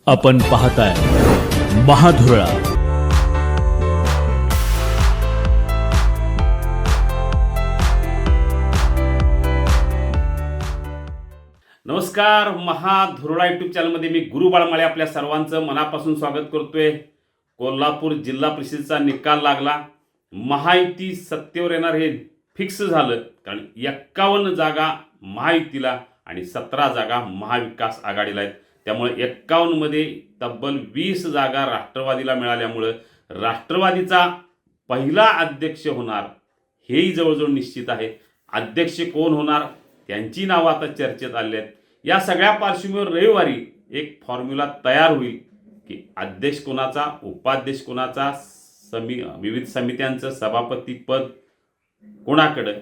आपण पाहताय महाधुरळा। नमस्कार, महाधुरळा यूट्यूब चॅनलमध्ये मी गुरु बाळमाळे आपल्या सर्वांचं मनापासून स्वागत करतोय। कोल्हापूर जिल्हा परिषदेचा निकाल लागला। महायुती सत्तेवर येणार हे फिक्स झालं, कारण 51 जागा महायुतीला आणि 17 जागा महाविकास आघाडीला आहेत। त्यामुळे 51 मध्ये तब्बल 20 जागा राष्ट्रवादीला मिळाल्यामुळे राष्ट्रवादीचा पहिला अध्यक्ष होणार हेही जवळजवळ निश्चित आहे। अध्यक्ष कोण होणार त्यांची नावं आता चर्चेत आली आहेत। या सगळ्या पार्श्वभूमीवर रविवारी एक फॉर्म्युला तयार होईल की अध्यक्ष कोणाचा, उपाध्यक्ष कोणाचा, विविध समित्यांचं सभापती पद कोणाकडे,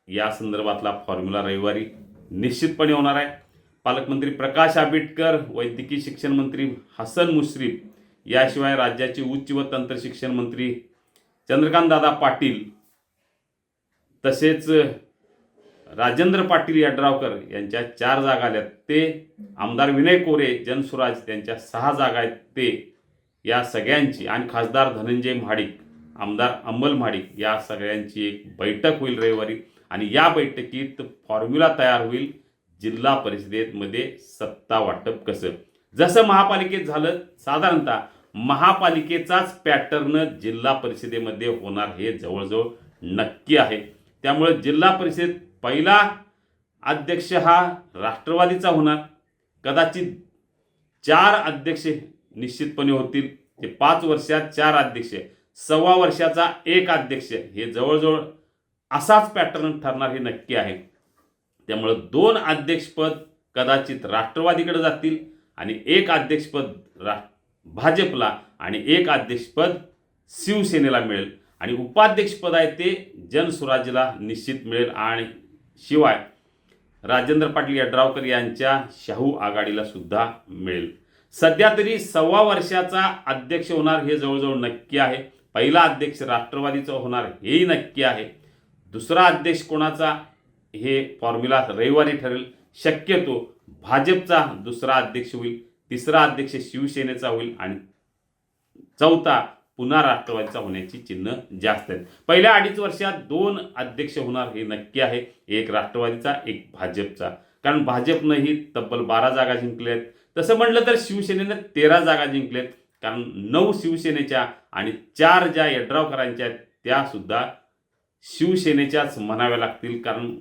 या संदर्भातला फॉर्म्युला रविवारी निश्चितपणे होणार आहे। पालकमंत्री प्रकाश आंबेडकर, वैद्यकीय शिक्षण मंत्री हसन मुश्रीफ, याशिवाय राज्याचे उच्च व तंत्र शिक्षण मंत्री चंद्रकांत दादा पाटील, तसेच राजेंद्र पाटील यड्रावकर यांच्या 4 जागा आल्यात। ते आमदार विनय कोरे जनसुराज त्यांच्या 6 जागा आहेत ते, या सगळ्यांची, आणि खासदार धनंजय महाडिक, आमदार अंमल महाडिक, या सगळ्यांची एक बैठक होईल रविवारी। आणि या बैठकीत फॉर्म्युला तयार होईल जिल्हा परिषदेमध्ये सत्ता वाटप कसं। जसं महापालिकेत झालं, साधारणतः महापालिकेचाच पॅटर्न जिल्हा परिषदेमध्ये होणार हे जवळजवळ नक्की आहे। त्यामुळे जिल्हा परिषद पहिला अध्यक्ष हा राष्ट्रवादीचा होणार। कदाचित 4 अध्यक्ष निश्चितपणे होतील, ते 5 वर्षात 4 अध्यक्ष, 1.25 वर्षाचा 1 अध्यक्ष, हे जवळजवळ असाच पॅटर्न ठरणार हे नक्की आहे। त्यामुळे 2 अध्यक्षपद कदाचित राष्ट्रवादीकडे जातील आणि 1 अध्यक्षपद भाजपला आणि 1 अध्यक्षपद शिवसेनेला मिळेल, आणि उपाध्यक्षपद आहे ते जनसुराज्यला निश्चित मिळेल, आणि शिवाय राजेंद्र पाटील यड्रावकर यांच्या शाहू आघाडीला सुद्धा मिळेल। सध्या तरी 1.25 वर्षाचा अध्यक्ष होणार हे जवळजवळ नक्की आहे। पहिला अध्यक्ष राष्ट्रवादीचा होणार हेही नक्की आहे। दुसरा अध्यक्ष कोणाचा हे फॉर्म्युला रविवारी ठरेल। शक्यतो भाजपचा दुसरा अध्यक्ष होईल, तिसरा अध्यक्ष शिवसेनेचा होईल, आणि चौथा पुन्हा राष्ट्रवादीचा होण्याची चिन्ह जास्त आहेत। पहिल्या 2.5 वर्षात 2 अध्यक्ष होणार हे नक्की आहे, एक राष्ट्रवादीचा, एक भाजपचा, कारण भाजपनंही तब्बल 12 जागा जिंकल्यात। तसं म्हटलं तर शिवसेनेनं 13 जागा जिंकल्यात, कारण 9 शिवसेनेच्या आणि 4 ज्या यड्रावकरांच्या आहेत त्या सुद्धा शिवसेनेच्याच म्हणाव्या लागतील, कारण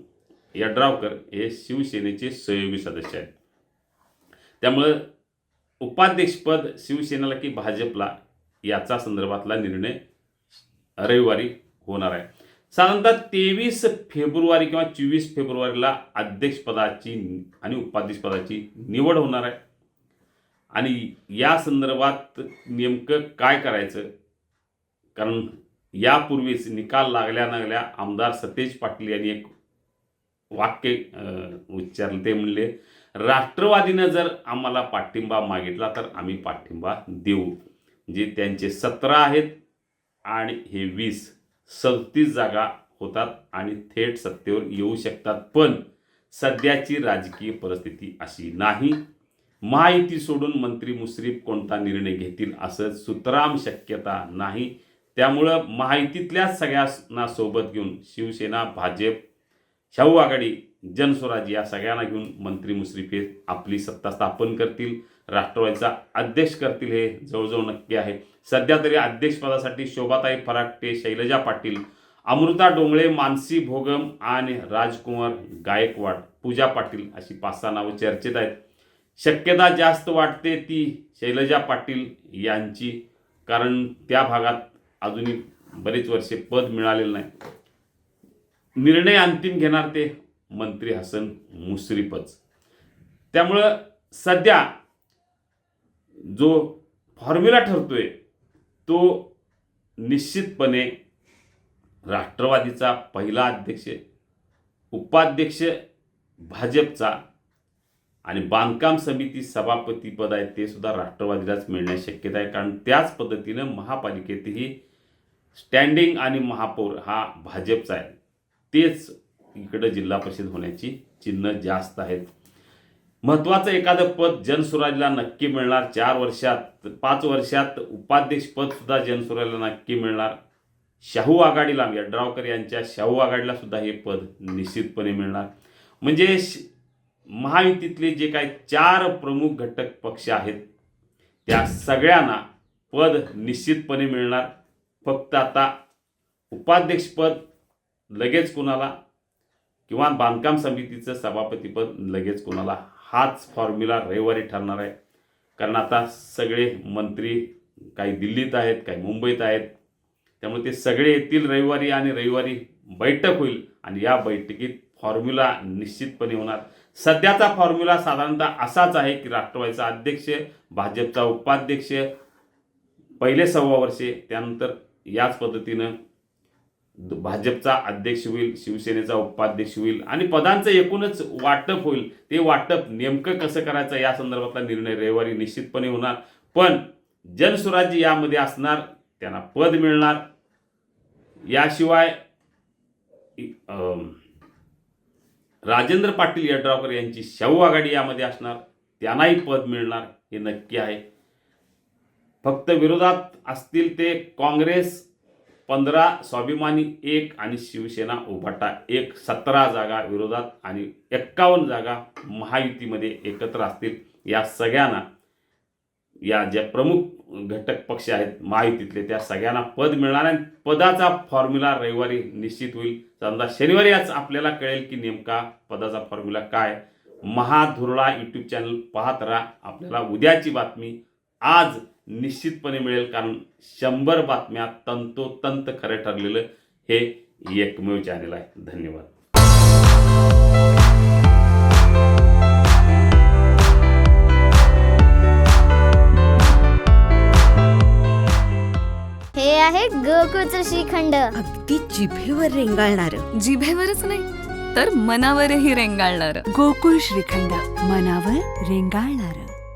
यड्रावकर हे शिवसेनेचे सहयोगी सदस्य आहेत। त्यामुळं उपाध्यक्षपद शिवसेनेला की भाजपला याचा संदर्भातला निर्णय रविवारी होणार आहे। साधारणतः 23 फेब्रुवारी किंवा 24 फेब्रुवारीला अध्यक्षपदाची आणि उपाध्यक्षपदाची निवड होणार आहे। आणि या संदर्भात नेमकं काय करायचं, कारण यापूर्वीच निकाल लागल्या आमदार सतेज पाटील यांनी एक वाक्य उच्चारलं, ते म्हणले राष्ट्रवादीनं जर आम्हाला पाठिंबा मागितला तर आम्ही पाठिंबा देऊ। जे त्यांचे 17 आहेत आणि हे 37 जागा होतात आणि थेट सत्तेवर येऊ शकतात, पण सध्याची राजकीय परिस्थिती अशी नाही। महायुती सोडून मंत्री मुश्रीफ कोणता निर्णय घेतील असं सुतराम शक्यता नाही। त्यामुळं महायुतीतल्याच सगळ्यांना सोबत घेऊन शिवसेना, भाजप, शाहू आघाडी, जनस्वराज या सगळ्यांना घेऊन मंत्री मुश्रीफ हे आपली सत्ता स्थापन करतील, राष्ट्रवादीचा अध्यक्ष करतील हे जवळजवळ नक्की आहे। सध्या तरी अध्यक्षपदासाठी शोभाताई फराटे, शैलजा पाटील, अमृता डोंगळे, मानसी भोगम आणि राजकुमार गायकवाड, पूजा पाटील अशी 5-6 नावं चर्चेत आहेत। शक्यता जास्त वाटते ती शैलजा पाटील यांची, कारण त्या भागात अजूनही बरेच वर्षे पद मिळालेलं नाही। निर्णय अंतिम घेणार ते मंत्री हसन मुश्रीफच। त्यामुळं सध्या जो फॉर्म्युला ठरतोय तो निश्चितपणे राष्ट्रवादीचा पहिला अध्यक्ष, उपाध्यक्ष भाजपचा, आणि बांधकाम समिती सभापती पद आहे ते सुद्धा राष्ट्रवादीलाच मिळण्याची शक्यता आहे, कारण त्याच पद्धतीनं महापालिकेतही स्टँडिंग आणि महापौर हा भाजपचा आहे, तेच इकडे जिल्हा परिषद होण्याची चिन्ह जास्त आहेत। महत्त्वाचं एखादं पद जनसुराजला नक्की मिळणार. 4 वर्षात 5 वर्षात उपाध्यक्ष पद सुद्धा जनसुराजला नक्की मिळणार. शाहू आघाडीला यड्रावकर यांच्या शाहू आघाडीला सुद्धा हे पद निश्चितपणे मिळणार. म्हणजे महायुतीतले जे काही 4 प्रमुख घटक पक्ष आहेत त्या सगळ्यांना पद निश्चितपणे मिळणार. फक्त आता उपाध्यक्षपद लगेच कोणाला किंवा बांधकाम समितीचं सभापतीपद लगेच कोणाला, हाच फॉर्म्युला रविवारी ठरणार आहे. कारण आता सगळे मंत्री काही दिल्लीत आहेत, काही मुंबईत आहेत. त्यामुळे ते सगळे येतील रविवारी आणि रविवारी बैठक होईल आणि या बैठकीत फॉर्म्युला निश्चितपणे होणार. सध्याचा फॉर्म्युला साधारणतः असाच आहे की राष्ट्रवादीचा अध्यक्ष, भाजपचा उपाध्यक्ष पहिले 6 वर्षे, त्यानंतर याच पद्धतीनं भाजपचा अध्यक्ष होईल, शिवसेनेचा उपाध्यक्ष होईल आणि पदांचं एकूणच वाटप होईल. ते वाटप नेमकं कसं करायचं या संदर्भातला निर्णय रविवारी निश्चितपणे होणार. पण जनसुराज्य यामध्ये असणार, त्यांना पद मिळणार. याशिवाय राजेंद्र पाटील यड्रावकर यांची शाहू आघाडी यामध्ये असणार, त्यांनाही पद मिळणार हे नक्की आहे. फक्त विरोधात असतील ते काँग्रेस 15, स्वाभिमानी 1 आणि शिवसेना उभाटा 1, 17 जागा विरोधात आणि 51 जागा महायुतीमध्ये एकत्र असतील. या सगळ्यांना, या ज्या प्रमुख घटक पक्ष आहेत महायुतीतले त्या सगळ्यांना पद मिळणार आहे. पदाचा फॉर्म्युला रविवारी निश्चित होईल. समजा शनिवारी आज आपल्याला कळेल की नेमका पदाचा फॉर्म्युला काय. महाधुरळा यूट्यूब चॅनल पाहत राहा. आपल्याला उद्याची बातमी आज निश्चितपणे मिळेल, कारण 100 बातम्या तंतोतंत खरं ठरलेलं हे एकमेव चॅनल आहे. धन्यवाद. हे आहे गोकुळचं श्रीखंड. अगदी जिभेवर रेंगाळणारं. जिभेवरच नाही तर मनावरही रेंगाळणार. गोकुळ श्रीखंड, मनावर रेंगाळणारं.